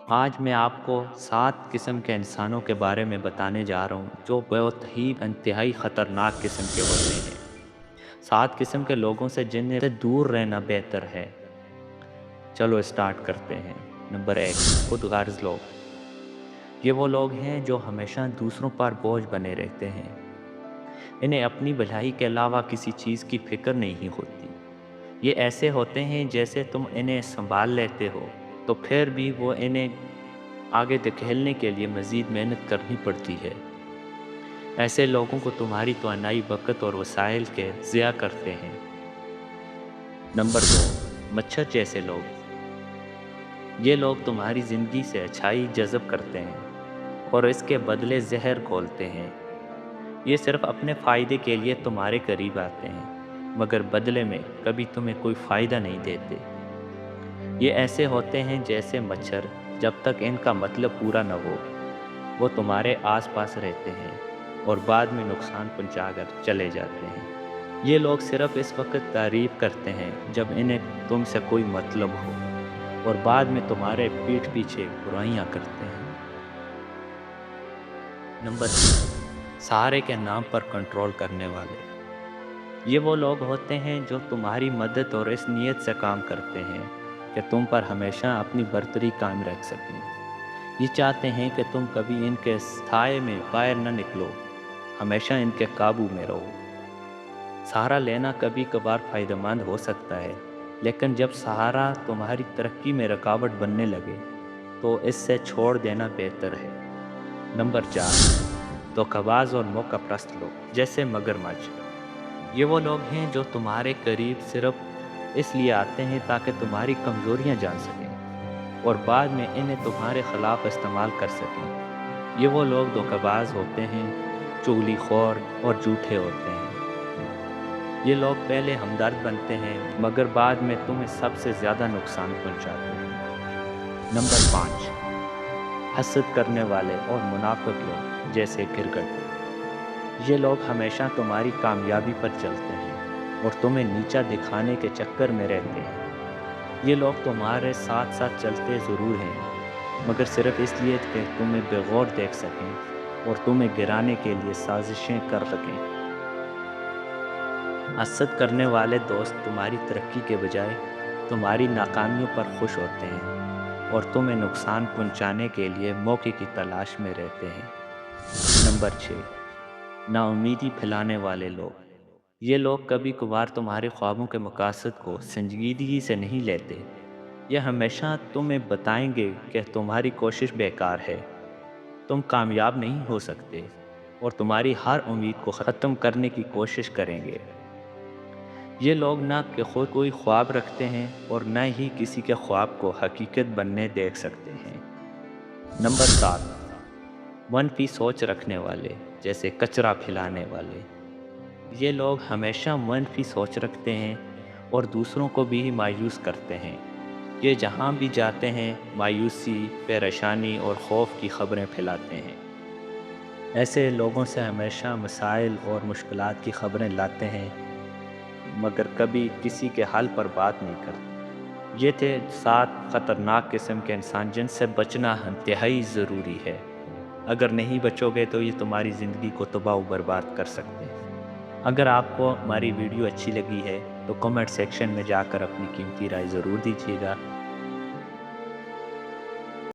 آج میں آپ کو 7 قسم کے انسانوں کے بارے میں بتانے جا رہا ہوں جو بہت ہی انتہائی خطرناک قسم کے ہوتے ہیں۔ 7 قسم کے لوگوں سے جن سے دور رہنا بہتر ہے۔ چلو اسٹارٹ کرتے ہیں۔ نمبر 1، خود غرض لوگ۔ یہ وہ لوگ ہیں جو ہمیشہ دوسروں پر بوجھ بنے رہتے ہیں۔ انہیں اپنی بھلائی کے علاوہ کسی چیز کی فکر نہیں ہوتی۔ یہ ایسے ہوتے ہیں جیسے تم انہیں سنبھال لیتے ہو تو پھر بھی وہ انہیں آگے دھکیلنے کے لیے مزید محنت کرنی پڑتی ہے۔ ایسے لوگوں کو تمہاری توانائی، وقت اور وسائل کے ضیاع کرتے ہیں۔ نمبر 2، مچھر جیسے لوگ۔ یہ لوگ تمہاری زندگی سے اچھائی جذب کرتے ہیں اور اس کے بدلے زہر گھولتے ہیں۔ یہ صرف اپنے فائدے کے لیے تمہارے قریب آتے ہیں مگر بدلے میں کبھی تمہیں کوئی فائدہ نہیں دیتے۔ یہ ایسے ہوتے ہیں جیسے مچھر، جب تک ان کا مطلب پورا نہ ہو وہ تمہارے آس پاس رہتے ہیں اور بعد میں نقصان پہنچا کر چلے جاتے ہیں۔ یہ لوگ صرف اس وقت تعریف کرتے ہیں جب انہیں تم سے کوئی مطلب ہو اور بعد میں تمہارے پیٹھ پیچھے برائیاں کرتے ہیں۔ نمبر 3، سہارے کے نام پر کنٹرول کرنے والے۔ یہ وہ لوگ ہوتے ہیں جو تمہاری مدد اور اس نیت سے کام کرتے ہیں کہ تم پر ہمیشہ اپنی برتری قائم رکھ سکیں۔ یہ چاہتے ہیں کہ تم کبھی ان کے سائے میں باہر نہ نکلو، ہمیشہ ان کے قابو میں رہو۔ سہارا لینا کبھی کبھار فائدہ مند ہو سکتا ہے، لیکن جب سہارا تمہاری ترقی میں رکاوٹ بننے لگے تو اس سے چھوڑ دینا بہتر ہے۔ نمبر 4، دھوکہ باز اور موقع پرست لوگ جیسے مگرمچھ۔ یہ وہ لوگ ہیں جو تمہارے قریب صرف اس لیے آتے ہیں تاکہ تمہاری کمزوریاں جان سکیں اور بعد میں انہیں تمہارے خلاف استعمال کر سکیں۔ یہ وہ لوگ دھوکہ باز ہوتے ہیں، چغلی خور اور جھوٹے ہوتے ہیں۔ یہ لوگ پہلے ہمدرد بنتے ہیں مگر بعد میں تمہیں سب سے زیادہ نقصان پہنچاتے ہیں۔ نمبر 5، حسد کرنے والے اور منافق لوگ جیسے گرگٹ۔ یہ لوگ ہمیشہ تمہاری کامیابی پر چلتے ہیں اور تمہیں نیچا دکھانے کے چکر میں رہتے ہیں۔ یہ لوگ تمہارے ساتھ ساتھ چلتے ضرور ہیں مگر صرف اس لیے کہ تمہیں بے غور دیکھ سکیں اور تمہیں گرانے کے لیے سازشیں کر سکیں۔ حسد کرنے والے دوست تمہاری ترقی کے بجائے تمہاری ناکامیوں پر خوش ہوتے ہیں اور تمہیں نقصان پہنچانے کے لیے موقع کی تلاش میں رہتے ہیں۔ نمبر 6، نا امیدی پھیلانے والے لوگ۔ یہ لوگ کبھی کبھار تمہارے خوابوں کے مقاصد کو سنجیدگی سے نہیں لیتے۔ یہ ہمیشہ تمہیں بتائیں گے کہ تمہاری کوشش بیکار ہے، تم کامیاب نہیں ہو سکتے اور تمہاری ہر امید کو ختم کرنے کی کوشش کریں گے۔ یہ لوگ نہ کہ خود کوئی خواب رکھتے ہیں اور نہ ہی کسی کے خواب کو حقیقت بننے دیکھ سکتے ہیں۔ نمبر 7، منفی سوچ رکھنے والے جیسے کچرا پھیلانے والے۔ یہ لوگ ہمیشہ منفی سوچ رکھتے ہیں اور دوسروں کو بھی مایوس کرتے ہیں۔ یہ جہاں بھی جاتے ہیں مایوسی، پریشانی اور خوف کی خبریں پھیلاتے ہیں۔ ایسے لوگوں سے ہمیشہ مسائل اور مشکلات کی خبریں لاتے ہیں مگر کبھی کسی کے حل پر بات نہیں کرتے۔ یہ تھے 7 خطرناک قسم کے انسان جن سے بچنا انتہائی ضروری ہے۔ اگر نہیں بچو گے تو یہ تمہاری زندگی کو تباہ و برباد کر سکتے ہیں۔ اگر آپ کو ہماری ویڈیو اچھی لگی ہے تو کمنٹ سیکشن میں جا کر اپنی قیمتی رائے ضرور دیجیے گا۔